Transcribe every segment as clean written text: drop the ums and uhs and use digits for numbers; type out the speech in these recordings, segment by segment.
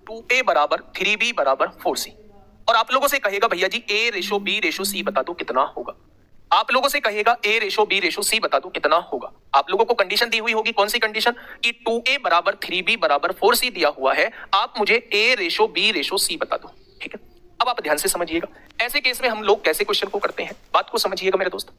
2a बराबर 3b बराबर 4c। और आप लोगों से कहेगा भैया जी a ratio b ratio c बता दो कितना होगा। आप लोगों से कहेगा a ratio b ratio c बता दो कितना होगा। आप लोगों को कंडीशन दी हुई होगी, कौन सी कंडीशन कि 2a बराबर 3b बराबर 4c दिया हुआ है, आप मुझे a ratio b ratio c बता दो। ठीक है, अब आप ध्यान से समझिएगा ऐसे केस में हम लोग कैसे क्वेश्चन को करते हैं, बात को समझिएगा मेरे दोस्त।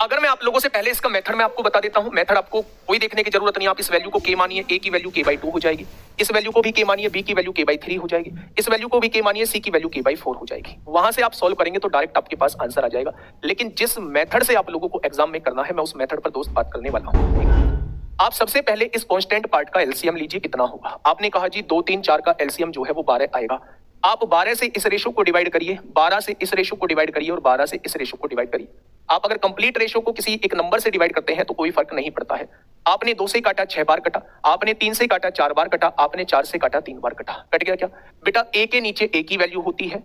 अगर मैं आप लोगों से पहले इसका मेथड मैं आपको बता देता हूं, मेथड आपको कोई देखने की जरूरत नहीं, आप इस वैल्यू को k मानिए, a की वैल्यू k/2 हो जाएगी, इस वैल्यू को भी k मानिए, b की वैल्यू k/3 हो जाएगी, इस वैल्यू को भी k मानिए, c की वैल्यू k/4 हो जाएगी। वहां से आप सॉल्व करेंगे तो डायरेक्ट आपके पास आंसर आ जाएगा। लेकिन जिस मेथड से आप लोगों को एग्जाम में करना है, मैं उस मेथड पर दोस्त बात करने वाला हूँ। आप सबसे पहले इस कांस्टेंट पार्ट का एलसीएम लीजिए, कितना होगा। आपने कहा जी 2 3 4 का एलसीएम जो है वो 12 आएगा। आप 12 से इस रेशो को डिवाइड करिए, 12 से इस रेशो को डिवाइड करिए और 12 से इस रेशो को डिवाइड करिए। आप अगर कंप्लीट रेशो को किसी एक नंबर से डिवाइड करते हैं तो कोई फर्क नहीं पड़ता है। आपने 2 से काटा 6 बार कटा, आपने 3 से काटा 4 बार कटा, आपने 4 से काटा 3 बार कटा, कट गया क्या बेटा। ए के नीचे ए की वैल्यू होती है,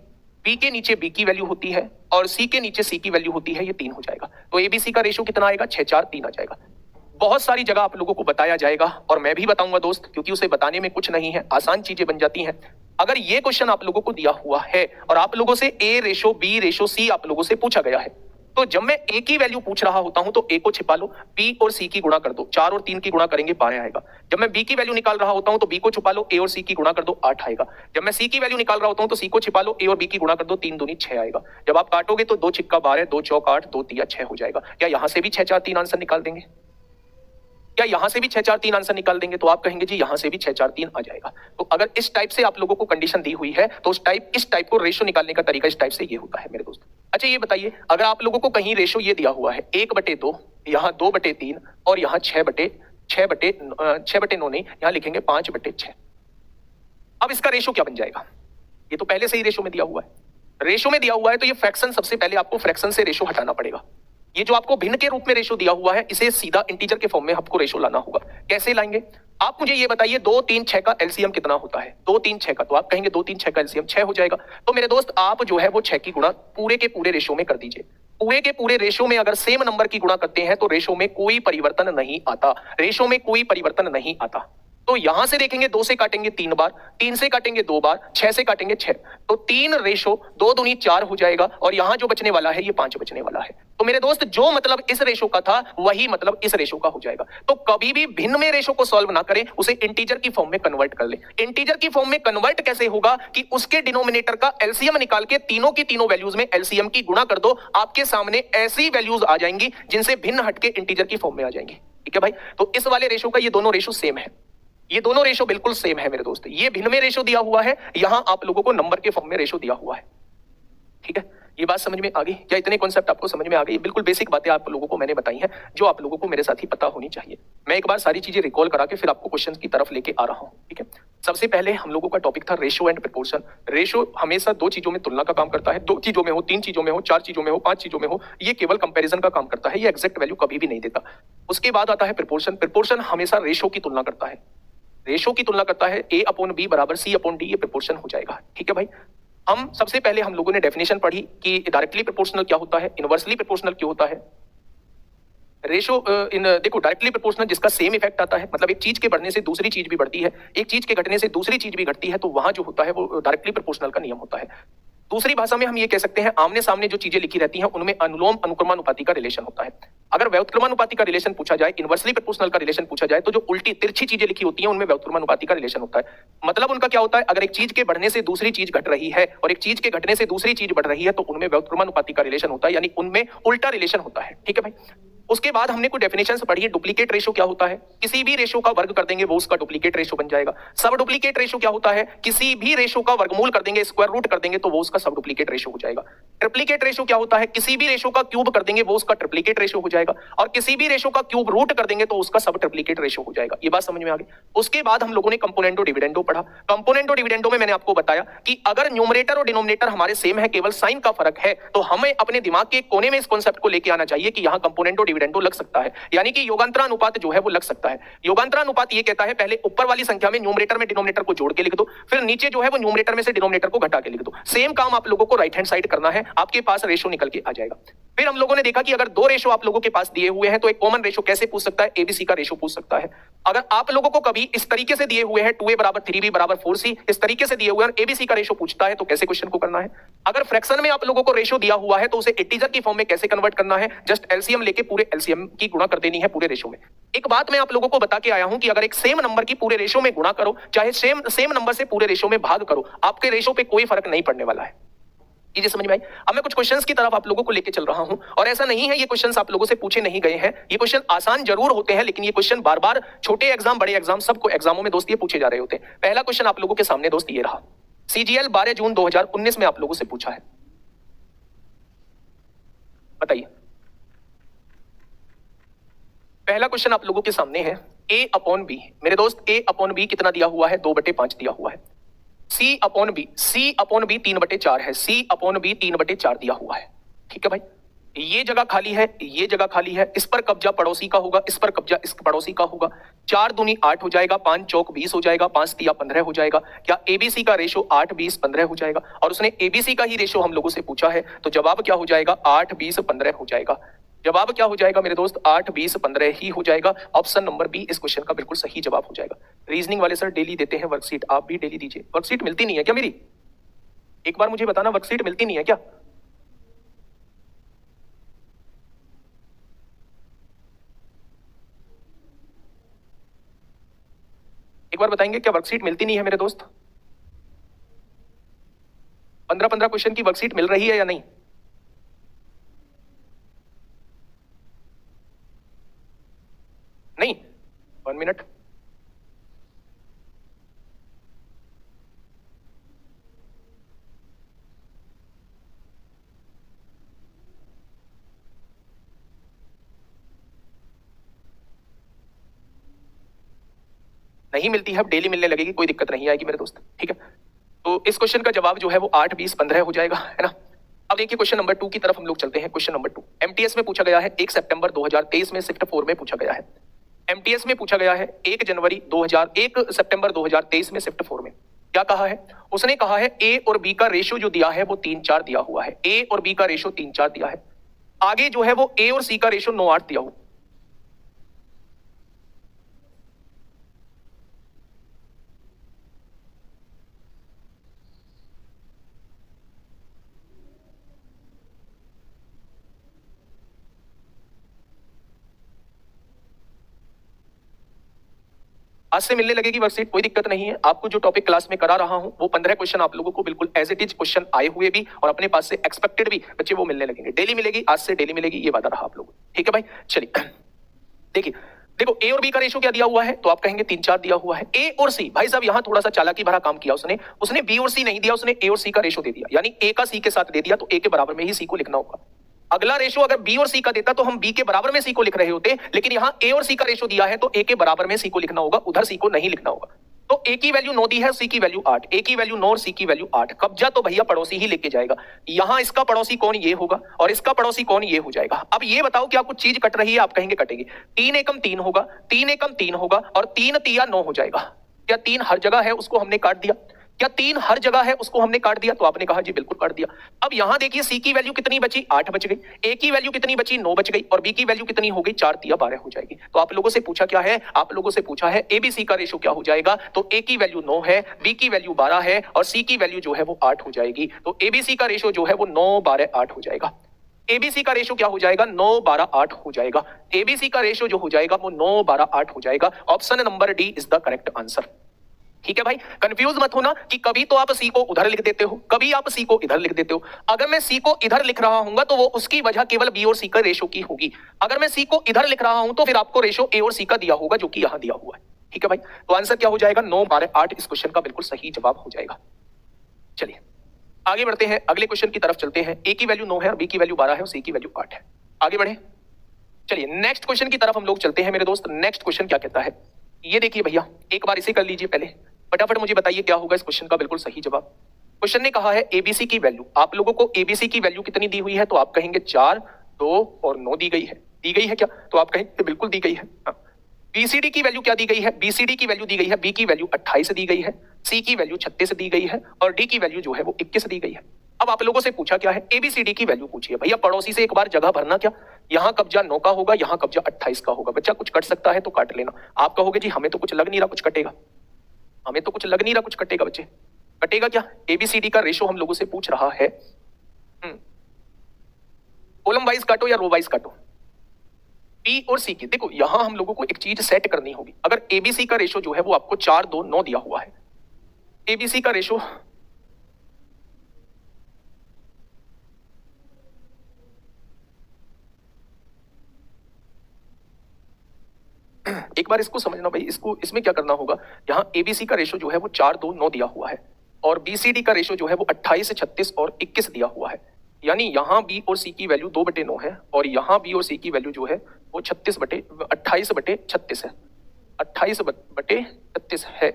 बी के नीचे बी की वैल्यू होती है और सी के नीचे सी की वैल्यू होती है, ये 3 हो जाएगा। तो एबीसी का रेशो कितना आएगा, 6 4 3 आ जाएगा। बहुत सारी जगह आप लोगों को बताया जाएगा और मैं भी बताऊंगा दोस्त, क्योंकि उसे बताने में कुछ नहीं है, आसान चीजें बन जाती हैं। अगर ये क्वेश्चन आप लोगों को दिया हुआ है और आप लोगों से a ratio b ratio c आप लोगों से पूछा गया है, तो जब मैं a की वैल्यू पूछ रहा होता हूं तो a को छिपा लो, b और c की गुणा कर दो, 4 और 3 की गुणा करेंगे 12 आएगा। जब मैं b की वैल्यू निकाल रहा होता हूं तो b को छुपा लो, a और c की गुणा कर दो, 8 आएगा। जब मैं c की वैल्यू निकाल रहा होता हूं तो c को छिपा लो, a और b की गुणा कर दो, 3 दूनी 6 आएगा। जब आप काटोगे तो 2 छिक्का 12, 2 चौक 8, 2 तिया 6 हो जाएगा। क्या यहां से भी 6 4 3 आंसर निकाल देंगे? क्या यहां से भी 6 4 3 आंसर निकाल देंगे? तो आप कहेंगे जी यहां से भी 6 4 3 आ जाएगा। तो अगर इस टाइप से आप लोगों को कंडीशन दी हुई है तो इस टाइप को रेशो निकालने का तरीका इस टाइप से ये होता है मेरे दोस्त। अच्छा ये बताइए, अगर आप लोगों को कहीं रेशो ये दिया हुआ है 1/2, यहाँ 2/3 और यहाँ 6/9 नहीं, यहाँ लिखेंगे 5/6। अब इसका रेशो क्या बन जाएगा? ये तो पहले से ही रेशो में दिया हुआ है, रेशो में दिया हुआ है तो ये फ्रैक्शन, सबसे पहले आपको फ्रैक्शन से रेशो हटाना पड़ेगा। ये जो आपको भिन्न के रूप में रेशो दिया हुआ है, इसे सीधा इंटीजर के फॉर्म में आपको रेशो लाना होगा। कैसे लाएंगे? आप मुझे ये बताइए 2 3 6 का एलसीएम कितना होता है? 2 3 6 का, तो आप कहेंगे 2 3 6 का एलसीएम 6 हो जाएगा। तो मेरे दोस्त आप जो है वो 6 की गुणा पूरे के पूरे रेशो में कर दीजिए। पूरे के पूरे रेशो में अगर सेम नंबर की गुणा करते हैं तो रेशो में कोई परिवर्तन नहीं आता, रेशो में कोई परिवर्तन नहीं आता। तो यहां से देखेंगे 2 से काटेंगे 3 बार, 3 से काटेंगे 2 बार, 6 से काटेंगे 6, तो 3 रेशो 2 दूनी 4 हो जाएगा और यहां जो बचने वाला है ये 5 बचने वाला है। तो मेरे दोस्त जो मतलब इस रेशो का था वही मतलब इस रेशो का हो जाएगा। तो कभी भी भिन्न में रेशो को सॉल्व ना करें, उसे इंटीजर की फॉर्म में कन्वर्ट कर ले। इंटीजर की फॉर्म में कन्वर्ट कैसे होगा कि उसके डिनोमिनेटर का एलसीएम निकाल के तीनों की तीनों वैल्यूज में एलसीएम की गुणा कर दो, आपके सामने ऐसी वैल्यूज आ जाएंगी जिनसे भिन्न हटके इंटीजर की फॉर्म में आ जाएंगी। ठीक है भाई, तो इस वाले रेशो का ये दोनों रेशो सेम है, ये दोनों रेशो बिल्कुल सेम है मेरे दोस्त। ये भिन्न में रेशो दिया हुआ है, यहां आप लोगों को नंबर के फॉर्म में रेशो दिया हुआ है। ठीक है, ये बात समझ में आ गई? क्या इतने कॉन्सेप्ट आपको समझ में आ गई? बिल्कुल बेसिक बातें आप लोगों को मैंने बताई हैं जो आप लोगों को मेरे साथ ही पता होनी चाहिए। मैं एक बार सारी चीजें रिकॉल करा के फिर आपको क्वेश्चन की तरफ लेके आ रहा हूं। ठीक है, सबसे पहले हम लोगों का टॉपिक था रेशो एंड प्रोपोर्शन। रेशो हमेशा 2 चीजों में तुलना का काम करता है, 2 चीजों में हो, 3 चीजों में हो, 4 चीजों में हो, 5 चीजों में हो, ये केवल कंपैरिजन का काम करता है, ये एग्जैक्ट वैल्यू कभी भी नहीं देता। उसके बाद आता है प्रोपोर्शन। प्रोपोर्शन हमेशा रेशो की तुलना करता है, रेशो की तुलना करता है। A/B बराबर C/D, ये प्रोपोर्शन हो जाएगा। ठीक है भाई, हम सबसे पहले हम लोगों ने डेफिनेशन पढ़ी कि डायरेक्टली प्रोपोर्शनल क्या होता है, इनवर्सली प्रोपोर्शनल क्या होता है। रेशो देखो डायरेक्टली प्रोपोर्शनल जिसका सेम इफेक्ट आता है, मतलब एक चीज के बढ़ने से दूसरी चीज भी बढ़ती है, एक चीज के घटने से दूसरी चीज भी घटती है, तो वहां जो होता है वो डायरेक्टली प्रोपोर्शनल का नियम होता है। दूसरी भाषा में हम ये कह सकते हैं आमने सामने जो चीजें लिखी रहती हैं उनमें अनुलोम अनुक्रमानुपाती का रिलेशन होता है। अगर व्युत्क्रमानुपाती का रिलेशन पूछा जाए, इनवर्सली प्रोपोर्शनल का रिलेशन पूछा जाए, तो जो उल्टी तिरछी चीजें लिखी होती हैं उनमें व्युत्क्रमानुपाती का रिलेशन होता है। मतलब उनका क्या होता है, अगर एक चीज के बढ़ने से दूसरी चीज घट रही है और एक चीज के घटने से दूसरी चीज बढ़ रही है तो उनमें व्युत्क्रमानुपाती का रिलेशन होता है, यानी उनमें उल्टा रिलेशन होता है। ठीक है भाई, उसके बाद हमने कुछ डेफिनेशंस पढ़ी है। डुप्लीकेट रेशो क्या होता है? किसी भी रेशो का वर्ग कर देंगे वो उसका डुप्लीकेट रेशो बन जाएगा। सब डुप्लीकेट रेशो क्या होता है? किसी भी रेशो का वर्गमूल कर देंगे, स्क्वायर रूट कर देंगे तो वो उसका सब डुप्लीकेट रेशो हो जाएगा। ट्रिप्लीकेट रेशो क्या होता है? किसी भी रेशो का क्यूब कर देंगे वो उसका ट्रिप्लीकेट रेशो हो जाएगा, और किसी भी रेशो का क्यूब रूट कर देंगे तो उसका सब ट्रिप्लीकेट रेशो हो जाएगा। ये बात समझ में आ गई? उसके बाद हम लोगों ने कंपोनेंटो डिविडेंडो पढ़ा। कंपोनेंटो डिविडेंडो में मैंने आपको बताया कि अगर न्यूमरेटर और डिनोमिनेटर हमारे सेम है, केवल साइन का फर्क है, तो हमें अपने दिमाग के कोने में इस कॉन्सेप्ट को लेके आना चाहिए कि यहाँ कंपोनेंटो डिविडेंडो लग सकता है, यानी कि योगांतरानुपात जो है वो लग सकता है। योगांतरानुपात ये कहता है पहले ऊपर वाली संख्या में न्यूमरेटर में डिनोमिनेटर को जोड़ के लिख दो, फिर नीचे जो है वो न्यूमरेटर में से डिनोमिनेटर को घटा के लिख दो। सेम काम आप लोगों को राइट हैंड साइड करना है, आपके पास रेशो निकल के आ जाएगा। फिर हम लोगों ने देखा कि अगर दो रेशो आप लोगों के पास दिए हुए हैं तो एक कॉमन रेशो कैसे पूछ सकता है, एबीसी का रेशो पूछ सकता है। अगर आप लोगों को कभी इस तरीके से दिए हुए हैं 2a बराबर 3b बराबर 4c, इस तरीके से दिए हुए हैं एबीसी का रेशो पूछता है तो कैसे क्वेश्चन को करना है। अगर फ्रैक्शन में आप लोगों को रेशो दिया हुआ है तो उसे इंटीजर की फॉर्म में कैसे कन्वर्ट करना है, जस्ट एलसीएम लेके पूरे एलसीएम की गुणा कर देनी है पूरे रेशो में। एक बात मैं आप लोगों को बता के आया हूं कि अगर एक सेम नंबर की पूरे रेशो में गुणा करो, चाहे सेम नंबर से पूरे रेशो में भाग करो, आपके रेशो पे कोई फर्क नहीं पड़ने वाला है। ये समझ में आई? अब मैं कुछ क्वेश्चंस की तरफ आप लोगों को लेके चल रहा हूं, और ऐसा नहीं है ये क्वेश्चंस आप लोगों से पूछे नहीं गए हैं, ये क्वेश्चन आसान जरूर होते हैं, लेकिन ये क्वेश्चन बार बार छोटे एग्जाम बड़े एग्जाम सबको एग्जामों में दोस्त ये पूछे जा रहे होते हैं। पहला क्वेश्चन आप लोगों के सामने दोस्त ये रहा, सीजीएल 12 जून 2019 में आप लोगों से पूछा है, बताइए। पहला क्वेश्चन आप लोगों के सामने है a अपॉन बी। मेरे दोस्त a अपॉन बी कितना दिया हुआ है, 2/5 दिया हुआ है। c अपॉन बी 3/4 है, c अपॉन बी 3/4 दिया हुआ है। ठीक है भाई, ये जगह खाली है, ये जगह खाली है, इस पर कब्जा पड़ोसी का होगा, इस पर कब्जा इस पड़ोसी का होगा। 4 दूनी 8 हो जाएगा, 5 चौक 20 हो जाएगा, 5 तिया 15 हो जाएगा। क्या एबीसी का रेशो 8 20 15 हो जाएगा? और उसने एबीसी का ही रेशो हम लोगों से पूछा है, तो जवाब क्या हो जाएगा, 8 20 15 हो जाएगा। जवाब क्या हो जाएगा मेरे दोस्त, 8 20 15 ही हो जाएगा। ऑप्शन नंबर बी इस क्वेश्चन का बिल्कुल सही जवाब हो जाएगा। रीजनिंग वाले सर डेली देते हैं वर्कशीट, आप भी डेली दीजिए। वर्कशीट मिलती नहीं है क्या मेरी? एक बार मुझे बताना, वर्कशीट मिलती नहीं है क्या? एक बार बताएंगे क्या वर्कशीट मिलती नहीं है मेरे दोस्त? 15-15 क्वेश्चन की वर्कशीट मिल रही है या नहीं? नहीं, 1 मिनट। नहीं मिलती है, अब डेली मिलने लगेगी, कोई दिक्कत नहीं आएगी मेरे दोस्त। ठीक है, तो इस क्वेश्चन का जवाब जो है वो 8 20 15 हो जाएगा, है ना। अब देखिए क्वेश्चन नंबर 2 की तरफ हम लोग चलते हैं। क्वेश्चन नंबर 2 एमटीएस में पूछा गया है, 1 सितंबर 2023 में शिफ्ट 4 में पूछा गया है। एमटीएस में पूछा गया है 1 सितंबर 2023 में शिफ्ट 4 में क्या कहा है? उसने कहा है ए और बी का रेशो जो दिया है वो 3-4 दिया हुआ है। ए और बी का रेशो 3-4 दिया है। आगे जो है वो ए और सी का रेशो 9-8 दिया हुआ। आज से मिलने लगेगी वर्कशीट, कोई दिक्कत नहीं है। आपको जो टॉपिक क्लास में करा रहा हूं वो 15 क्वेश्चन आप लोगों को बिल्कुल एज इट इज क्वेश्चन आए हुए भी और अपने पास से एक्सपेक्टेड भी बच्चे वो मिलने लगेंगे। डेली मिलेगी, आज से डेली मिलेगी, ये वादा रहा आप लोगों। ठीक है भाई, चलिए देखिए, देखो ए और बी का रेशो क्या दिया हुआ है, तो आप कहेंगे 3-4 दिया हुआ है। ए और सी, भाई साहब यहां थोड़ा सा चालाकी भरा काम किया उसने बी और सी नहीं दिया, उसने ए और सी का रेशो दे दिया, यानी ए का सी के साथ दे दिया, तो ए के बराबर में ही सी को लिखना होगा। अगला रेशो अगर बी और सी का देता तो हम बी के बराबर में सी को लिख रहे होते, लेकिन यहां ए और सी का रेशो दिया है तो ए के बराबर में सी को लिखना होगा, उधर सी को नहीं लिखना होगा। तो ए की वैल्यू 9 दी है, सी की वैल्यू 8, ए की वैल्यू 9 और सी की वैल्यू 8। कब्जा तो भैया पड़ोसी ही लेके जाएगा। यहां इसका पड़ोसी कौन, ये होगा, और इसका पड़ोसी कौन, ये हो जाएगा। अब ये बताओ क्या कुछ चीज कट रही है? आप कहेंगे कटेगी। 3 एकम 3 होगा, 3 एकम 3 होगा, और 3 तिया 9 हो जाएगा। क्या 3 हर जगह है उसको हमने काट दिया? क्या 3 हर जगह है उसको हमने काट दिया? तो आपने कहा जी बिल्कुल काट दिया। अब यहां देखिए सी की वैल्यू कितनी बची, 8 बच गई, ए की वैल्यू कितनी बची, 9 बच गई, और बी की वैल्यू कितनी हो गई, 4 तिया 12 हो जाएगी। तो आप लोगों से पूछा क्या है? आप लोगों से पूछा है एबीसी का रेशो क्या हो जाएगा, तो ए की वैल्यू 9 है, बी की वैल्यू 12 है, और सी की वैल्यू जो है वो 8 हो जाएगी। तो एबीसी का रेशो जो है वो 9 12 8 हो जाएगा। एबीसी का रेशो क्या हो जाएगा, 9 12 8 हो जाएगा। एबीसी का रेशो जो हो जाएगा वो 9 12 8 हो जाएगा। Option number D is the correct answer. ठीक है भाई, कंफ्यूज मत होना कि कभी तो आप सी को उधर लिख देते हो, कभी आप सी को इधर लिख देते हो। अगर मैं सी को इधर लिख रहा हूंगा तो वो उसकी वजह केवल बी और सी का रेशो की होगी। अगर मैं सी को इधर लिख रहा हूं तो फिर आपको रेशो ए और सी का दिया होगा, जो कि यहां दिया हुआ है। ठीक है भाई, तो आंसर क्या हो जाएगा, 9 12 8 इस क्वेश्चन का बिल्कुल सही जवाब हो जाएगा। चलिए आगे बढ़ते हैं, अगले क्वेश्चन की तरफ चलते हैं। ए की वैल्यू 9 है और बी की वैल्यू 12 है और सी की वैल्यू 8 है। आगे बढ़े, चलिए नेक्स्ट क्वेश्चन की तरफ हम लोग चलते हैं मेरे दोस्त। नेक्स्ट क्वेश्चन क्या कहता है, ये देखिए भैया, एक बार इसे कर लीजिए पहले, फटाफट मुझे बताइए क्या होगा इस क्वेश्चन का बिल्कुल सही जवाब। क्वेश्चन ने कहा है एबीसी की वैल्यू, आप लोगों को एबीसी की वैल्यू कितनी दी हुई है, तो आप कहेंगे 4 2 और 9 दी गई है। दी गई है क्या? तो आप कहें बिल्कुल दी गई है। हाँ। बीसीडी की वैल्यू क्या दी गई है? बीसीडी की वैल्यू दी गई है, बी की वैल्यू 28 दी गई है, सी की वैल्यू 36 दी गई है और डी की वैल्यू जो है वो 21 दी गई है। अब आप लोगों से पूछा क्या है? एबीसीडी की वैल्यू पूछिए। भैया पड़ोसी से एक बार जगह भरना क्या? यहाँ कब्जा 9 का होगा, यहाँ कब्जा 28 का होगा। बच्चा कुछ कट सकता है तो काट लेना। आप कहोगे जी हमें तो कुछ लग नहीं रहा कुछ कटेगा, हमें तो कुछ लग नहीं रहा कुछ कटेगा। बच्चे कटेगा क्या? एबीसीडी का रेशो हम लोगों से पूछ रहा है। कॉलम वाइज काटो या रो वाइज काटो? पी और सी की देखो, यहां हम लोगों को एक चीज सेट करनी होगी। अगर एबीसी का रेशो जो है वो आपको 4 2 9 दिया हुआ है, एबीसी का रेशो एक बार इसको समझना भाई, इसको इसमें क्या करना होगा, यहां एबीसी का रेशो जो है वो 4 2 9 दिया हुआ है और बीसीडी का रेशो जो है वो 28 36 और 21 दिया हुआ है। यानी यहां बी और सी की वैल्यू 2/9 है और यहां बी और सी की वैल्यू जो है वो 28/36 है, 28/36 है।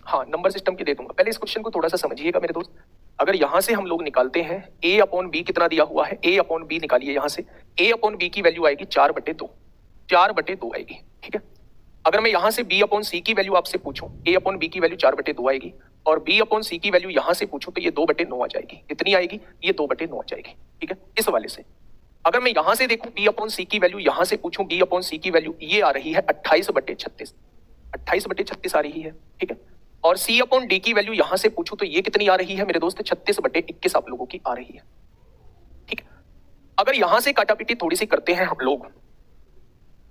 हाँ, नंबर सिस्टम की दे दूंगा। पहले इस क्वेश्चन को थोड़ा सा समझिएगा मेरे दोस्त। अगर यहां से हम लोग निकालते हैं a अपॉन बी कितना दिया हुआ है, a अपॉन बी निकालिए। यहां से a अपॉन बी की वैल्यू आएगी 4/2, 4/2 आएगी। ठीक है। अगर मैं यहां से b अपॉन सी की वैल्यू आपसे पूछूं, a अपॉन बी की वैल्यू 4/2 आएगी और b अपॉन सी की वैल्यू यहां से पूछूं तो ये 2/9 आ जाएगी। कितनी आएगी? ये 2/9 आ जाएगी। ठीक है। इस वाले से अगर मैं यहां से देखूं b अपॉन सी की वैल्यू, यहां से पूछूं b अपॉन सी की वैल्यू, ये आ रही है 28/36, 28/36 आ रही है। ठीक है। और c अपॉन डी की वैल्यू यहां से पूछूं तो ये कितनी आ रही है मेरे दोस्त? 36/21 आप लोगों की आ रही है। ठीक है। अगर यहां से काटापीटी थोड़ी सी करते हैं हम लोग,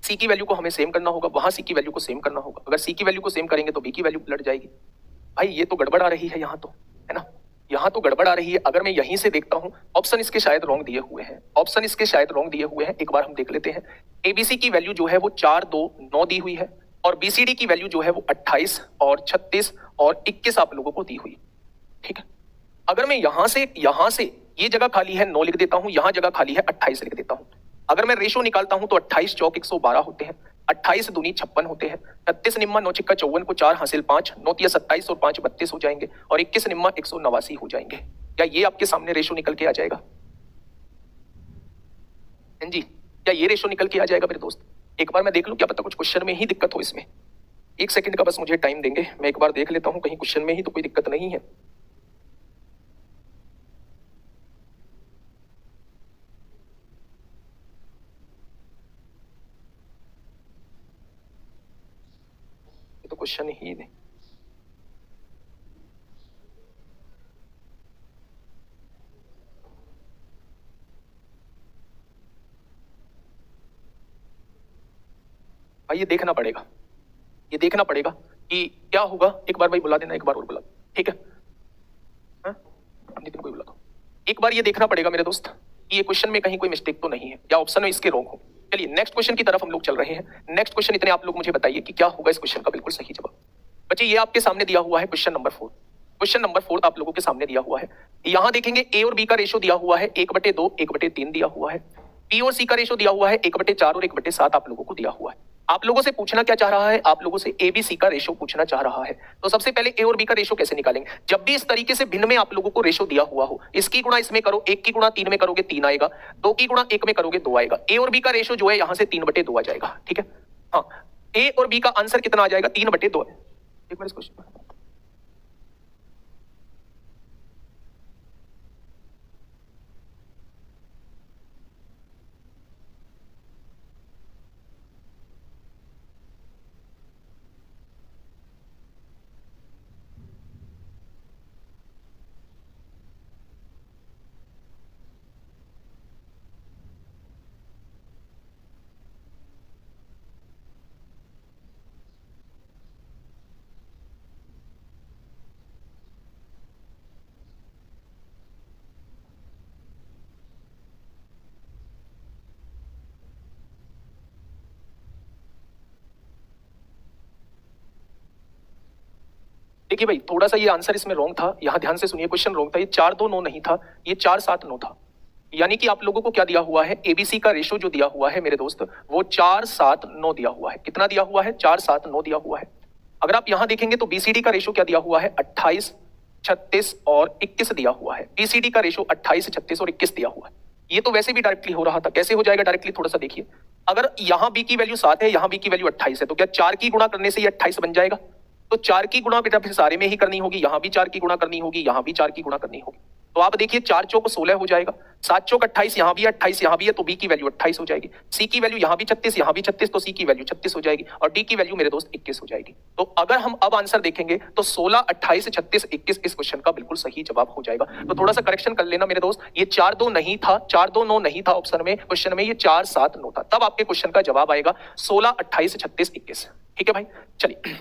c की वैल्यू को हमें सेम करना होगा, वहां c की वैल्यू को सेम करना होगा। अगर c की वैल्यू को सेम करेंगे तो b की वैल्यू पलट जाएगी। भाई ये तो गड़बड़ आ रही है यहाँ तो, है ना, यहाँ तो गड़बड़ आ रही है। अगर मैं यहीं से देखता हूं, ऑप्शन इसके शायद रॉन्ग दिए हुए हैं, ऑप्शन इसके शायद रॉन्ग दिए हुए हैं। एक बार हम देख लेते हैं। एबीसी की वैल्यू जो है वो 4 2 9 दी हुई है और बीसीडी की वैल्यू जो है वो 28 और 36 और 21 आप लोगों को दी हुई। ठीक है। अगर मैं यहां से ये जगह खाली है 9 लिख देता हूं, यहां जगह खाली है 28 लिख देता हूं। अगर मैं रेशो निकालता हूं तो 28 चौक 112 होते हैं, 28 दूनी 56 होते हैं, 36 निम्मा 9 चिक्का 54 को 4 हासिल 5, 9 तिया 27 और 5 32 हो जाएंगे और 21 निम्मा 189 हो जाएंगे। क्या ये आपके सामने रेशो निकल के आ जाएगा? जी, क्या ये रेशो निकल के आ जाएगा मेरे दोस्त? एक बार मैं देख लूं, क्या पता कुछ क्वेश्चन में ही दिक्कत हो इसमें। 1 सेकंड का बस मुझे टाइम देंगे, मैं एक बार देख लेता हूं कहीं क्वेश्चन में ही तो कोई दिक्कत नहीं है। ये तो क्वेश्चन ही नहीं। भाई ये देखना पड़ेगा, ये देखना पड़ेगा कि क्या होगा। एक बार भाई बुला देना, एक बार और बुला, ठीक है? नितिन को बुला दो। एक बार ये देखना पड़ेगा मेरे दोस्त कि ये क्वेश्चन में कहीं कोई मिस्टेक तो नहीं है या ऑप्शन में इसके रॉन्ग हो। चलिए नेक्स्ट क्वेश्चन की तरफ हम लोग चल रहे हैं। नेक्स्ट क्वेश्चन इतने आप लोग मुझे बताइए कि क्या होगा इस क्वेश्चन का बिल्कुल सही जवाब। बच्चे ये आपके सामने दिया हुआ है क्वेश्चन नंबर 4। क्वेश्चन नंबर 4 आप लोगों के सामने दिया हुआ है। यहां देखेंगे ए और बी का रेशो दिया हुआ है 1/2 1/3 दिया हुआ है। पी और सी का रेशो दिया हुआ है 1/4 और 1/7 आप लोगों को दिया हुआ है। आप लोगों से पूछना क्या चाह रहा है? आप लोगों से एबीसी का रेशो पूछना चाह रहा है। तो सबसे पहले ए और बी का रेशो कैसे निकालेंगे? जब भी इस तरीके से भिन्न में आप लोगों को रेशो दिया हुआ हो, इसकी गुणा इसमें करो, 1 की गुणा 3 में करोगे 3 आएगा, 2 की गुणा 1 में करोगे 2 आएगा। ए और बी का रेशो जो है यहां से 3/2 आ जाएगा। ठीक है। हाँ, ए और बी का आंसर कितना आ जाएगा? 3/2। एक बार इस क्वेश्चन देखिए भाई, थोड़ा सा ये आंसर इसमें रॉन्ग था। यहां ध्यान से सुनिए, क्वेश्चन रॉन्ग था। ये 4 2 9 नहीं था, ये 4 7 9 था। यानी कि आप लोगों को क्या दिया हुआ है? एबीसी का रेशो जो दिया हुआ है मेरे दोस्त वो 4 7 9 दिया हुआ है। कितना दिया हुआ है? 4 7 9 दिया हुआ है। अगर आप यहां देखेंगे तो बीसीडी का रेशो क्या दिया हुआ है? 28 36 और 21 दिया हुआ है। बीसीडी का रेशो 28, 36 और 21 दिया हुआ है। ये तो वैसे भी डायरेक्टली हो रहा था, कैसे हो जाएगा डायरेक्टली थोड़ा सा देखिए। अगर यहां बी की वैल्यू 7 है, यहां बी की वैल्यू 28 है, तो क्या 4 की गुणा करने से ये 28 बन जाएगा? तो 4 की गुणा बेटा फिर सारे में ही करनी होगी, यहां भी 4 की गुणा करनी होगी, यहां भी 4 की गुणा करनी होगी। तो आप देखिए 4 चौक 16 हो जाएगा, 7 चौक 28, यहां भी 28, यहां भी है, तो बी की वैल्यू 28 हो जाएगी। सी की वैल्यू यहां भी 36, यहां भी 36, तो सी की वैल्यू 36 हो जाएगी, और डी की वैल्यू मेरे दोस्त 21 हो जाएगी। तो अगर हम अब आंसर देखेंगे तो 16, 28, 36, 21 इस क्वेश्चन का बिल्कुल सही जवाब हो जाएगा। तो थोड़ा सा करेक्शन कर लेना मेरे दोस्त, ये 4 2 नहीं था, 4 2 9 नहीं था ऑप्शन में, क्वेश्चन में ये 4 7 9 था, तब आपके क्वेश्चन का जवाब आएगा 16, 28, 36, 21। ठीक है भाई, चलिए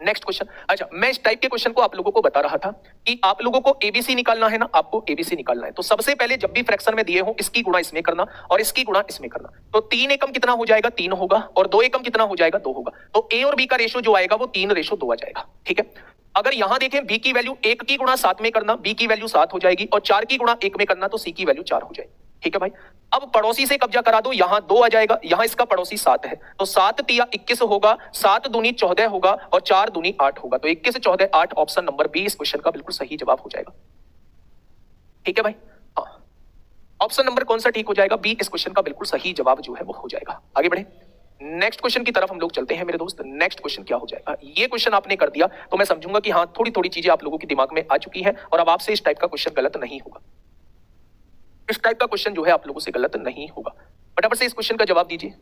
नेक्स्ट क्वेश्चन। अच्छा, मैं इस टाइप के क्वेश्चन को आप लोगों को बता रहा था कि आप लोगों को एबीसी निकालना है ना, आपको एबीसी निकालना है। तो सबसे पहले जब भी फ्रैक्शन में दिए हो, इसकी गुणा इसमें करना और इसकी गुणा इसमें करना। तो 3 एकम कितना हो जाएगा? 3 होगा, और 2 एकम कितना हो जाएगा? 2 होगा। तो ए और बी का रेशो जो आएगा वो 3:2 आ जाएगा। ठीक है, अगर यहां देखें बी की वैल्यू 1 की गुणा 7 में करना, बी की वैल्यू 7 हो जाएगी, और 4 की गुणा 1 में करना, तो सी की वैल्यू 4 हो जाएगी। ठीक है भाई, अब पड़ोसी से कब्जा करा दो, यहां 2 आ जाएगा, यहां इसका पड़ोसी 7 है, तो 7 तिया 21 होगा, 7 दूनी 14 होगा, और 4 दूनी 8 होगा। तो 21 14 8 ऑप्शन नंबर बी इस क्वेश्चन का बिल्कुल सही जवाब हो जाएगा। ठीक है भाई, हाँ, ऑप्शन नंबर कौन सा ठीक हो जाएगा? बी इस क्वेश्चन का बिल्कुल सही जवाब जो है वो हो जाएगा। आगे बढ़े, नेक्स्ट क्वेश्चन की तरफ हम लोग चलते हैं मेरे दोस्त। नेक्स्ट क्वेश्चन क्या हो जाएगा? ये क्वेश्चन आपने कर दिया तो मैं समझूंगा कि हाँ थोड़ी थोड़ी चीजें आप लोगों के दिमाग में आ चुकी हैं, और अब आपसे इस टाइप का क्वेश्चन गलत नहीं होगा। इस टाइप का क्वेश्चन जो है आप लोगों से गलत नहीं होगा। फटाफट से इस क्वेश्चन का जवाब दीजिए।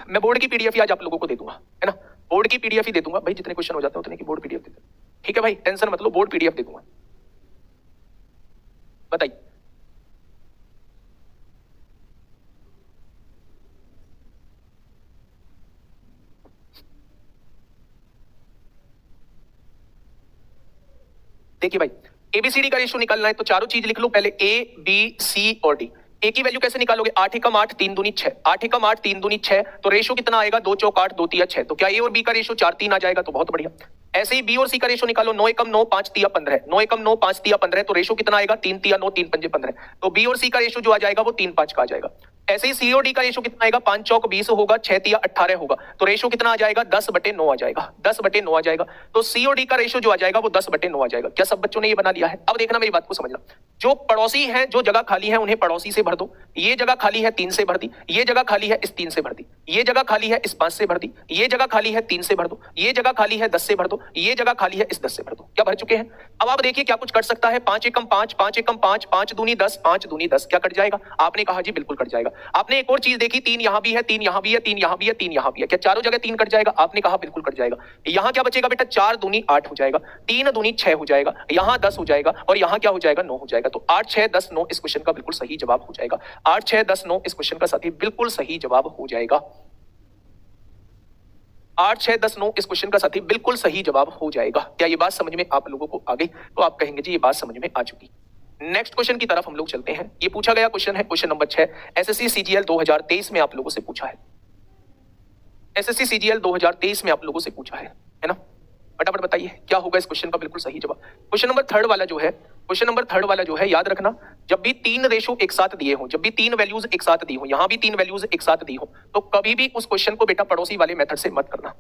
मैं बोर्ड की पीडीएफ ही आज आप लोगों को दे दूंगा, है ना, बोर्ड की पीडीएफ ही दे दूंगा भाई, जितने क्वेश्चन हो जाते हैं उतने की बोर्ड पीडीएफ दे दूंगा। ठीक है भाई, टेंशन मत लो, बोर्ड पीडीएफ दे दूंगा। बताइए, देखिए भाई, एबीसीडी का रेशियो निकालना है तो चारों चीज लिख लो पहले, ए बी सी और डी। ए की वैल्यू कैसे निकालोगे? 8 एकम 8 3 दूनी 6, 8 एकम 8 3 दूनी 6, तो रेशियो कितना आएगा? 2 चौक 8 2 तिया 6। तो क्या ए और बी का रेशियो 4 3 आ जाएगा? तो बहुत बढ़िया। ऐसे ही बी और सी का रेशियो निकालो, 9 एकम 9 5 तिया 15, 9 एकम 9 5 तिया 15, तो रेशियो कितना आएगा? 3 तिया 9 3 पंजे 15। तो बी और सी का रेशियो जो आ जाएगा वो 3 5 का आ जाएगा। ऐसे ही सी और डी का रेशियो कितना आएगा? 5 चौक 20 होगा, 6 तिया 18 होगा, तो रेशियो कितना आ जाएगा? 10/9 आ जाएगा, 10/9 आ जाएगा। तो सी और डी का रेशियो जो आ जाएगा वो 10/9 आ जाएगा। क्या सब बच्चों ने ये बना लिया है? अब देखना मेरी बात को समझना, जो पड़ोसी है, जो जगह खाली है उन्हें पड़ोसी से भर दो। ये जगह खाली है 3 से भर दी, ये जगह खाली है इस 3 से भर दी, ये जगह खाली है इस 5 से भर दी, ये जगह खाली है 3 से भर दो, ये जगह खाली है 10 से भर दो, ये जगह खाली है इस 10 से भर दो। क्या भर चुके हैं? अब आप देखिए क्या कुछ कट सकता है। 5 एकम 5 5 एकम 5 5 दूनी 10 5 दूनी 10, क्या कट जाएगा? आपने कहा जी बिल्कुल कट जाएगा। आपने एक और चीज देखी, 3 यहां भी है 3 यहां भी है 3 यहां भी है 3 यहां भी है, क्या चारों जगह 3 कट जाएगा? आपने कहा बिल्कुल कट जाएगा। यहां क्या बचेगा बेटा? 4 दूनी 8 हो जाएगा, 3 दूनी 6 हो जाएगा, यहां 10 हो जाएगा, और यहां क्या हो जाएगा? 9 हो जाएगा। तो 8 6 10 9 इस क्वेश्चन का बिल्कुल सही जवाब हो जाएगा। 8 6 10 9 इस क्वेश्चन का साथी बिल्कुल सही जवाब हो जाएगा। 8 6 10 9 इस क्वेश्चन का साथी बिल्कुल सही जवाब हो जाएगा। क्या ये बात समझ में आप लोगों को आ गई? तो आप कहेंगे जी ये बात समझ में आ चुकी। नेक्स्ट क्वेश्चन की तरफ हम लोग चलते हैं। ये पूछा गया क्वेश्चन है क्वेश्चन नंबर 6, एसएससी सीजीएल 2023 में आप लोगों से पूछा है। एसएससी सीजीएल 2023 में आप लोगों से पूछा है ना? फटाफट बताइए क्या होगा इस क्वेश्चन का बिल्कुल सही जवाब। क्वेश्चन नंबर 3 वाला जो है, क्वेश्चन नंबर 3 वाला जो है, याद रखना, जब भी 3 रेशो एक साथ दिए हो, जब भी 3 वैल्यूज एक साथ दी हो, यहां भी 3 वैल्यूज एक साथ दी हो, तो कभी भी उस क्वेश्चन को बेटा पड़ोसी वाले मेथड से मत करना।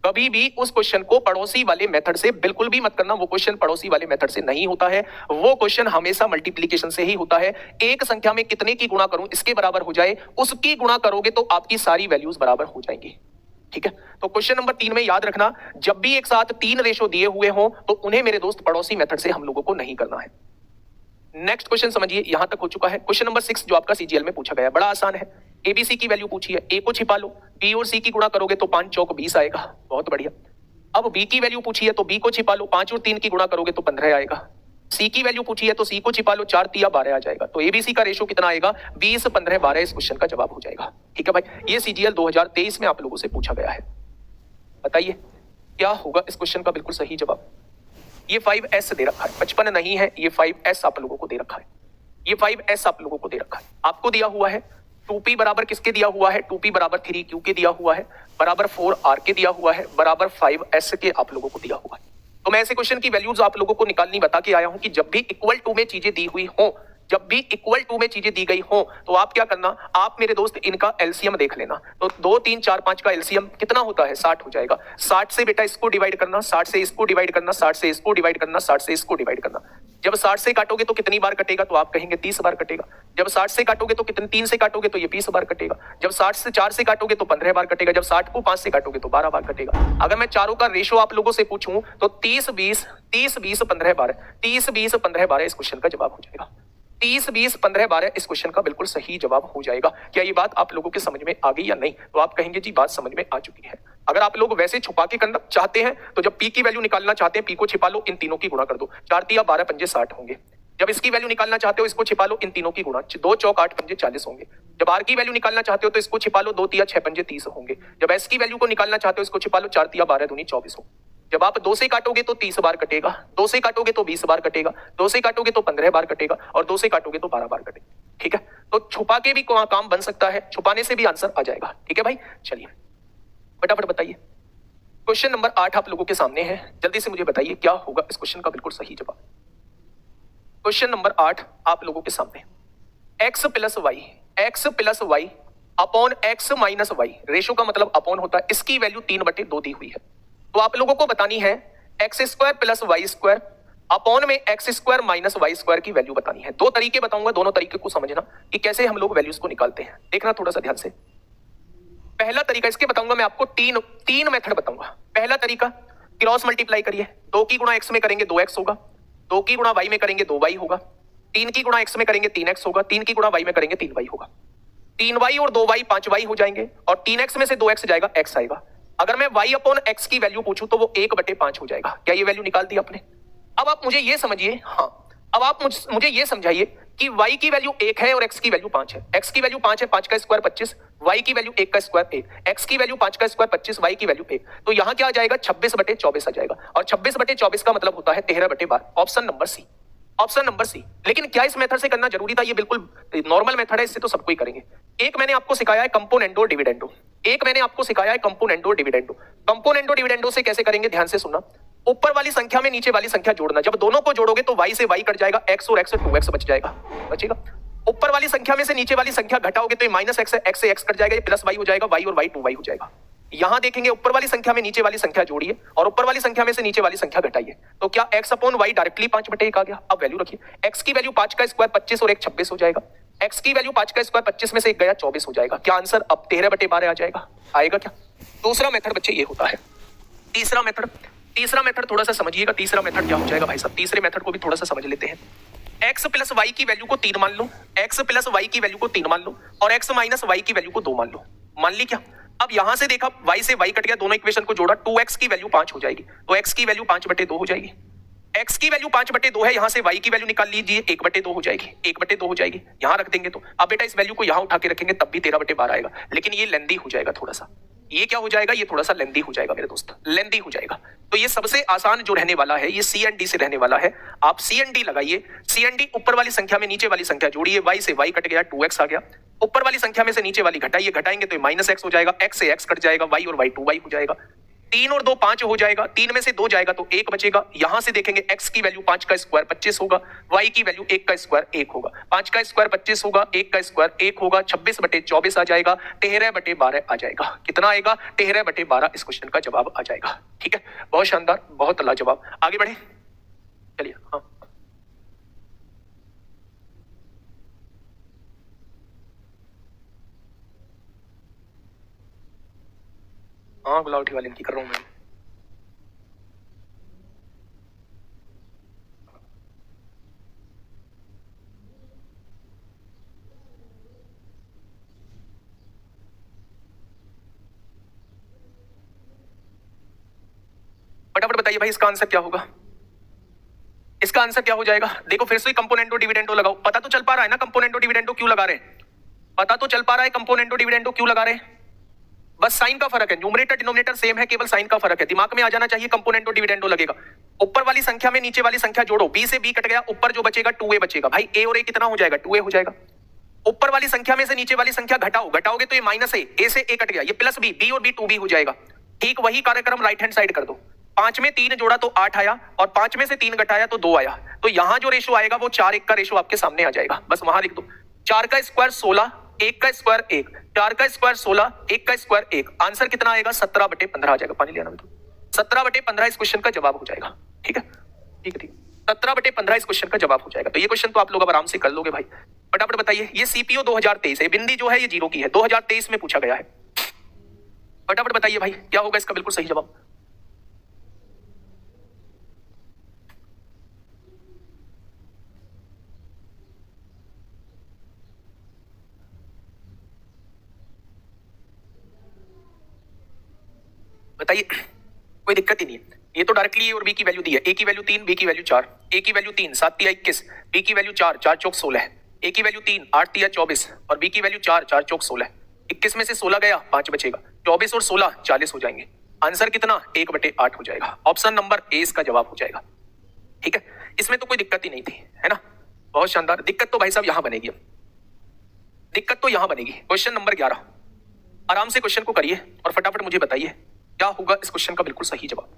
कभी भी उस क्वेश्चन को पड़ोसी वाले मेथड से बिल्कुल भी मत करना। वो क्वेश्चन पड़ोसी वाले मेथड से नहीं होता है, वो क्वेश्चन हमेशा मल्टीप्लिकेशन से ही होता है। एक संख्या में कितने की गुणा करूं इसके बराबर हो जाए, उसकी गुणा करोगे तो आपकी सारी वैल्यूज बराबर हो जाएंगी। ठीक है, तो क्वेश्चन नंबर 3 में याद रखना, जब भी एक साथ 3 रेशो दिए हुए हो तो उन्हें मेरे दोस्त पड़ोसी मेथड से हम लोगों को नहीं करना है। नेक्स्ट क्वेश्चन समझिए, यहां तक हो चुका है। क्वेश्चन नंबर 6 जो आपका सीजीएल में पूछा गया, बड़ा आसान है। एबीसी की वैल्यू पूछी है, ए को छिपा लो, बी और सी की गुणा करोगे तो 5 चौक 20 आएगा, बहुत बढ़िया। अब बी की वैल्यू पूछी है तो बी को छिपा लो, 5 और 3 की गुणा करोगे तो 15 आएगा। सी की वैल्यू पूछी है तो सी को छिपा लो, 4 तिया 12 आ जाएगा। तो एबीसी का रेशो कितना आएगा? 20 15 12 इस क्वेश्चन का जवाब हो जाएगा। ठीक है भाई, ये सीजीएल 2023 में आप लोगों से पूछा गया है। बताइए क्या होगा इस क्वेश्चन का बिल्कुल सही जवाब। ये 5s दे रखा है, 55 नहीं है, ये 5s आप लोगों को दे रखा है, ये 5s आप लोगों को दे रखा है। आपको दिया हुआ है 2p बराबर किसके दिया हुआ है? 2p बराबर 3q के दिया हुआ है, बराबर 4r के दिया हुआ है, बराबर 5s के आप लोगों को दिया हुआ है। तो मैं ऐसे क्वेश्चन की वैल्यूज आप लोगों को निकालनी बता के आया हूं कि जब भी इक्वल टू में चीजें दी हुई हो जब भी इक्वल टू में चीजें दी गई हो तो आप क्या करना, आप मेरे दोस्त इनका एलसीएम देख लेना। तो 2 3 4 5 का एलसीएम कितना होता है, 60 हो जाएगा। 60 से बेटा इसको डिवाइड करना, 60 से इसको डिवाइड करना, 60 से इसको डिवाइड करना, 60 से इसको डिवाइड करना। जब 60 से काटोगे तो कितनी बार कटेगा, तो आप कहेंगे 30 बार कटेगा। जब 60 से काटोगे तो कितने, 3 से काटोगे तो ये 20 बार कटेगा। जब 60 से 4 से काटोगे तो 15 बार कटेगा। जब 60 को 5 से काटोगे तो 12 बार कटेगा। अगर मैं चारों का रेशो आप लोगों से पूछूं तो 30 20 30 20 15 12 30 20 15 12 इस क्वेश्चन का जवाब हो जाएगा। 30 20 15 12 इस क्वेश्चन का बिल्कुल सही जवाब हो जाएगा। क्या ये बात आप लोगों के समझ में आ गई या नहीं? तो आप कहेंगे जी बात समझ में आ चुकी है। अगर आप लोग वैसे छुपा के करना चाहते हैं तो जब पी की वैल्यू निकालना चाहते हैं, पी को छिपा लो, इन तीनों की गुणा कर दो। 4 तिया 12 पंजे 60 होंगे। जब इसकी वैल्यू निकालना चाहते हो इसको छिपा लो, इन तीनों की गुणा, 2 चौक 8 पंजे 40 होंगे। जब आर की वैल्यू निकालना चाहते हो तो इसको छिपा लो, 2 तिया 6 पंजे 30 होंगे। जब एस की वैल्यू को निकालना चाहते हो इसको छिपा लो, 4 तिया 12 दूनी 24 होंगे। जब आप 2 से काटोगे तो 30 बार कटेगा, 2 से काटोगे तो 20 बार कटेगा, 2 से काटोगे तो 15 बार कटेगा और 2 से काटोगे तो 12 बार कटेगा। ठीक है, तो छुपा के भी काम बन सकता है, छुपाने से भी आंसर आ जाएगा। ठीक है भाई, चलिए फटाफट बताइए। क्वेश्चन नंबर 8 आप लोगों के सामने है, जल्दी से मुझे बताइए क्या होगा इस क्वेश्चन का बिल्कुल सही जवाब। क्वेश्चन नंबर 8 आप लोगों के सामने, x plus y upon x minus y, ratio का मतलब अपॉन होता है, इसकी वैल्यू 3/2 दी हुई है। तो आप लोगों को बतानी है X square plus Y square upon में X square minus Y square की वैल्यू बतानी है। 2 तरीके बताऊंगा, दोनों तरीके को समझना कि कैसे हम लोग वैल्यूज को निकालते हैं। देखना थोड़ा सा ध्यान से। पहला तरीका, इसके बताऊंगा मैं आपको तीन मेथड बताऊंगा। पहला तरीका, क्रॉस मल्टीप्लाई करिए। 2 की गुणा एक्स में करेंगे 2x होगा, 2 की गुणा वाई में करेंगे 2y होगा, 3 की गुणा एक्स में करेंगे 3x होगा, 3 की गुणा वाई में करेंगे 3y होगा। 3y और 2y 5y हो जाएंगे और 3x में से 2x जाएगा, x आएगा। अगर मैं y अपॉन x की वैल्यू पूछूं तो वो 1/5 हो जाएगा। क्या ये वैल्यू निकाल दी आपने? अब आप मुझे ये समझिए, हाँ, अब आप मुझे ये समझाइए कि y की वैल्यू 1 है और x की वैल्यू 5 है। x की वैल्यू 5 है, 5 का स्क्वायर 25, y की वैल्यू 1 का स्क्वायर 1, x की वैल्यू 5 का स्क्वायर 25, y की वैल्यू 1। तो यहां क्या आ जाएगा, 26/24 आ जाएगा। और 26/24 का मतलब होता है 13/12। Option number C, option number C. लेकिन क्या इस मेथड से करना जरूरी था? ये बिल्कुल नॉर्मल मेथड है, इससे तो सबको ही करेंगे। एक मैंने आपको सिखाया है कंपोनेंडो डिविडेंडो, एक मैंने आपको सिखाया है कंपोनेंडो डिविडेंडो। कंपोनेंडो डिविडेंडो से कैसे करेंगे, ध्यान से सुनना। ऊपर वाली संख्या में नीचे वाली संख्या जोड़ना, जब दोनों को जोड़ोगे तो y से y कट जाएगा, x और x से 2x बच जाएगा, बचेगा। ऊपर वाली संख्या में से नीचे वाली संख्या घटाओगे तो ये माइनस x है, x से x कट जाएगा, ये प्लस y हो जाएगा, y और y 2y हो जाएगा। यहां देखेंगे ऊपर वाली संख्या में नीचे वाली संख्या जोड़िए और ऊपर वाली संख्या में से नीचे वाली संख्या घटाइए, तो क्या x अपॉन y डायरेक्टली 5/1 आ गया। अब वैल्यू रखिए, x की वैल्यू 5 का स्क्वायर 25 और 1 26 हो जाएगा। x की वैल्यू 5 का स्क्वायर 25 में से 1 गया 24 हो जाएगा। क्या आंसर अब 13/12 आ जाएगा? आएगा क्या? दूसरा मेथड बच्चे ये होता है। तीसरा मेथड थोड़ा सा समझिएगा। तीसरा मेथड क्या हो जाएगा भाई साहब? तीसरे मेथड को भी थोड़ा सा समझ लेते हैं। x प्लस वाई की वैल्यू को 3 मान लो, x प्लस वाई की वैल्यू को 3 मान लो और x माइनस वाई की वैल्यू को 2 मान लो। मान ली क्या? अब यहां से देखा y से y कट गया, दोनों इक्वेशन को जोड़ा, 2x की वैल्यू 5 हो जाएगी, तो x की वैल्यू 5/2 हो जाएगी। x की वैल्यू 5/2 है, यहां से y की वैल्यू निकाल लीजिए, 1/2 हो जाएगी, 1/2 हो जाएगी। यहां रख देंगे तो अब बेटा इस वैल्यू को यहां उठा के रखेंगे तब भी 13/12 आएगा, लेकिन ये लेंदी हो जाएगा थोड़ा सा। ये क्या हो जाएगा? ये थोड़ा सा लेंदी हो जाएगा मेरे दोस्त, लेंदी हो जाएगा। तो ये सबसे आसान जो रहने वाला है ये सी एंड डी से रहने वाला है। आप सी एंड डी लगाइए। सी एंड डी, ऊपर वाली संख्या में नीचे वाली संख्या जोड़िए, y से y कट गया, 2x आ गया। ऊपर वाली संख्या में से नीचे वाली घटाइए, घटाएंगे तो माइनस x हो जाएगा, x से x कट जाएगा, y और y 2y हो जाएगा। 3 और 2 5 हो जाएगा, 3 में से 2 जाएगा तो 1 बचेगा। यहां से देखेंगे x की वैल्यू 5 का स्क्वायर 25 होगा, y की वैल्यू 1 का स्क्वायर 1 होगा। 5 का स्क्वायर 25 होगा, 1 का स्क्वायर 1 होगा, 26/24 आ जाएगा, 13/12 आ जाएगा। कितना आएगा? 13/12 इस क्वेश्चन का जवाब आ जाएगा। ठीक है, बहुत शानदार, बहुत लाजवाब। आगे बढ़े, चलिए। हाँ, गुलावटी वाले की कर रहा हूं मैं। फटाफट बताइए भाई, इसका आंसर क्या होगा? इसका आंसर क्या हो जाएगा? देखो फिर से कंपोनेंटो डिविडेंडो लगाओ। पता तो चल पा रहा है ना कंपोनेंटो डिविडेंडो क्यों लगा रहे हैं? पता तो चल पा रहा है कंपोनेंटो डिविडेंडो क्यों लगा रहे हैं? बस साइन का फर्क है, न्यूमरेटर डिनोमिनेटर सेम है, केवल साइन का फर्क है। दिमाग में आ जाना चाहिए कंपोनेंटो डिविडेंडो लगेगा। ऊपर वाली संख्या में नीचे वाली संख्या जोड़ो, b से b कट गया, ऊपर जो बचेगा 2a बचेगा। भाई a और a कितना हो जाएगा? 2a हो जाएगा। ऊपर वाली संख्या में से नीचे वाली संख्या घटाओ, घटाओगे तो ये माइनस a से a कट गया, ये प्लस b, b और b 2b हो जाएगा। ठीक वही कार्यक्रम राइट हैंड साइड कर दो। 5 में 3 जोड़ा तो 8 आया और 5 में से 3 घटाया तो 2 आया। तो यहां जो रेशो आएगा वो 4-1 का रेशो आपके सामने आ जाएगा, बस वहां लिख दो। 4 का स्क्वायर 16, 1 का स्क्वायर 1, 4 का स्क्वायर 16, 1 का स्क्वायर 1, आंसर कितना आएगा 17/15 आ जाएगा। पानी लेना तो 17/15 इस क्वेश्चन का जवाब हो जाएगा। ठीक है, ठीक है, ठीक, 17/15 इस क्वेश्चन का जवाब हो जाएगा। तो ये क्वेश्चन तो आप लोग अब आराम से कर लोगे भाई। फटाफट बताइए, ये सीपीओ 2023 है, बिंदी जो है ये 0 की है, 2023 में पूछा गया है। फटाफट बताइए भाई क्या होगा इसका बिल्कुल सही जवाब। बताइए, कोई दिक्कत ही नहीं है। ये तो डायरेक्टली ए और बी की वैल्यू दी है। ए की वैल्यू 3, बी की वैल्यू 4, ए की वैल्यू 3, 7 तिया 21, बी की वैल्यू 4, 4 चौक 16, ए की वैल्यू 3, 8 तिया 24 और बी की वैल्यू 4, 4 चौक 16। 21 में से 16 गया, 5 बचेगा, 24 और 16 40 हो जाएंगे। आंसर कितना 1/8 हो जाएगा। ऑप्शन नंबर ए इसका जवाब हो जाएगा। ठीक है, इसमें तो कोई दिक्कत ही नहीं थी, है ना, बहुत शानदार। दिक्कत तो भाई साहब यहां बनेगी, दिक्कत तो यहां बनेगी। क्वेश्चन नंबर 11, आराम से क्वेश्चन को करिए और फटाफट मुझे बताइए क्या होगा इस क्वेश्चन का बिल्कुल सही जवाब।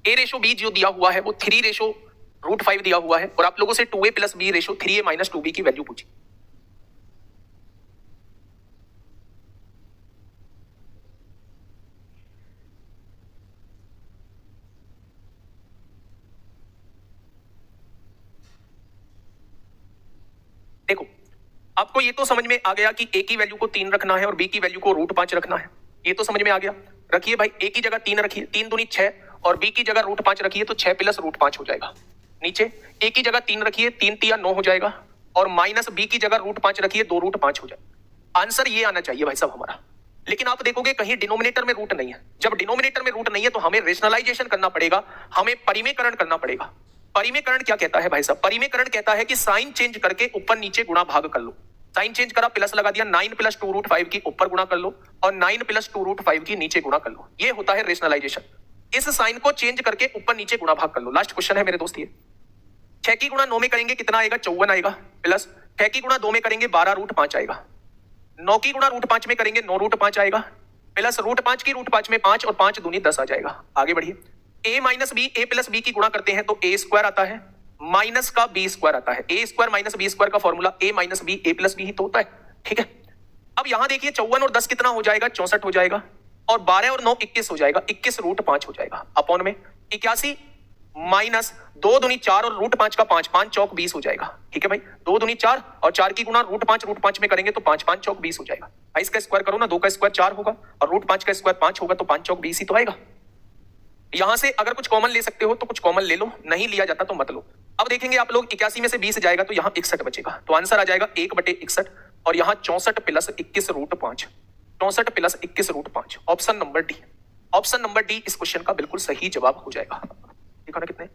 ए रेशो बी जो दिया हुआ है वो 3/√5 दिया हुआ है और आप लोगों से 2a + b ratio 3a - 2b की वैल्यू पूछी। देखो, आपको ये तो समझ में आ गया कि a की वैल्यू को 3 रखना है और b की वैल्यू को √5 रखना है। ये तो समझ में आ गया। रखिए भाई, a की जगह 3 रखिए, 3 दूनी 6 और b की जगह √5 रखिए तो 6 + √5 हो जाएगा। नीचे a की जगह 3 रखिए, 3 तिया 9 हो जाएगा और माइनस b की जगह √5 रखिए, 2√5 हो जाएगा। आंसर ये आना चाहिए भाई साहब हमारा। लेकिन आप देखोगे कहीं डिनोमिनेटर में रूट नहीं है। जब डिनोमिनेटर में रूट नहीं है तो हमें रेशनलाइजेशन करना पड़ेगा, हमें परिमेयकरण करना पड़ेगा। परिमेयकरण क्या कहता है भाई साहब? परिमेयकरण कहता है कि साइन चेंज करके ऊपर नीचे गुणा भाग कर लो। साइन चेंज करा, प्लस लगा दिया, 9 + 2√5 की ऊपर गुणा कर लो और 9 + 2√5 की नीचे गुणा कर लो। ये होता है रेशनलाइजेशन। इस साइन को चेंज करके ऊपर नीचे गुणा भाग कर लो। लास्ट क्वेश्चन है मेरे दोस्त ये। 6 की गुणा 9 में करेंगे कितना आएगा? 54 आएगा, प्लस 6 की गुणा 2 में करेंगे 12√5 आएगा, 9 की गुणा √5 में करेंगे 9√5 आएगा, प्लस √5 की √5 में 5 और 5 दूनी 10 आ जाएगा। आगे बढ़िए, a - b, a + b की गुणा करते हैं तो a² आता है, माइनस का b² आता है। a² - b² का formula a - b, a + b ही तो होता है। ठीक है, अब यहां देखिए 54 और 10 कितना हो जाएगा? 64 हो जाएगा और 12 और 9 21 हो जाएगा, 21√5 हो जाएगा। अपॉन में 81 माइनस 2 दूनी 4 और √5 का 5, 5 चौक 20 हो जाएगा। ठीक है भाई, 2 दूनी 4 और 4 की गुणा √5 में करेंगे तो 5, 5 चौक 20 हो जाएगा। 22 का स्क्वायर करो ना, 2 का स्क्वायर 4 होगा और √5 का स्क्वायर 5 होगा तो 5 चौक 20 ही तो आएगा। यहां से अगर कुछ कॉमन ले सकते हो तो कुछ कॉमन ले लो, नहीं लिया जाता तो मत लो। अब देखेंगे आप लोग 81 में से 20 जाएगा तो यहां 61 बचेगा, तो आंसर आ जाएगा 1/61 और यहां 64 + 21√5, 64 + 21√5। Option number D, option number D इस क्वेश्चन का बिल्कुल सही जवाब हो जाएगा। देखा ना कितने